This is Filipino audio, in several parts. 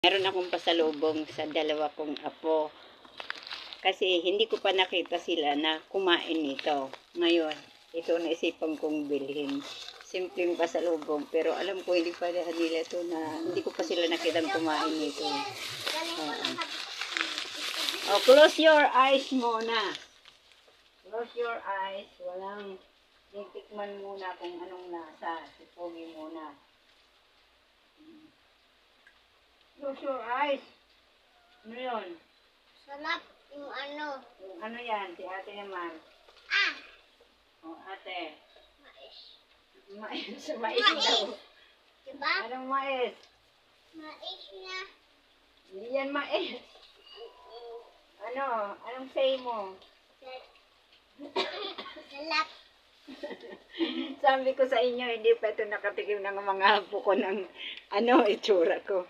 Meron akong pasalubong sa dalawa kong apo. Kasi hindi ko pa nakita sila na kumain nito. Ngayon, ito naisipan kong bilhin. Simpleng pasalubong. Pero alam ko hindi pa nila ito na hindi ko pa sila nakitang kumain nito. Oh, close your eyes muna. Close your eyes. Walang titikman muna kung anong nasa. Sipogi muna. Close your eyes. Ano yun? Sarap yung ano. Yung ano yan? Si ate naman. Ah! O ate. Mais. Mais. Mais daw. Diba? Anong mais? Mais na. Hindi yan mais. Ano? Anong say mo? Sarap. Sabi ko sa inyo, hindi pa ito nakatikim ng mga apo ko ng itsura ko.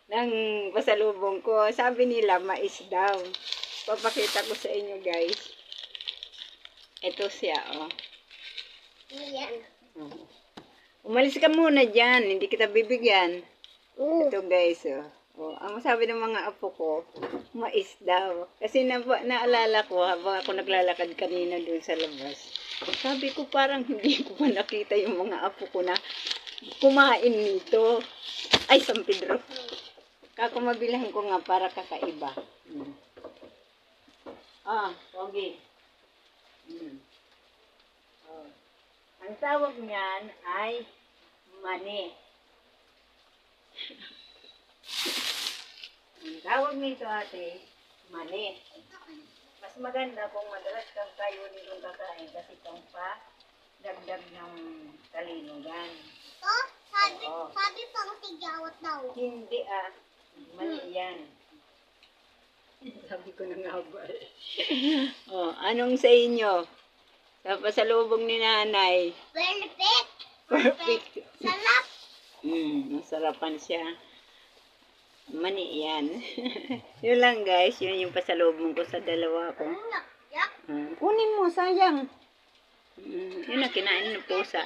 Ng pasalubong ko. Sabi nila, mais daw. Papakita ko sa inyo, guys. Ito siya, oh. Yan. Umalis ka muna dyan. Hindi kita bibigyan. Ito, guys, oh. Oh, ang sabi ng mga apo ko, mais daw. Kasi naalala ko, habang ako naglalakad kanina doon sa labas, sabi ko parang hindi ko pa nakita yung mga apo ko na kumain nito. Ay, San Pedro. Kakumabilahan ko nga para kakaiba. Ah, pogi. Oh. Ang tawag niyan ay mani. Ang tawag nito ate, mani. Mas maganda kung madalas kang kayo nitong kakain kasi itong pa dagdag ng kalinugan. Ito? Sabi, Oo. sabi pang tigawat daw. Hindi mali yan. Sabi ko na nga ba eh. Oh, anong sa inyo? Sa pasalubong ni nanay. Perfect. Perfect. Sarap. Masarapan siya. Mani yan. Yun lang guys, yun yung pasalubong ko sa dalawa ko. Yak. Kunin mo, sayang. Yun na, kinain ng pusa.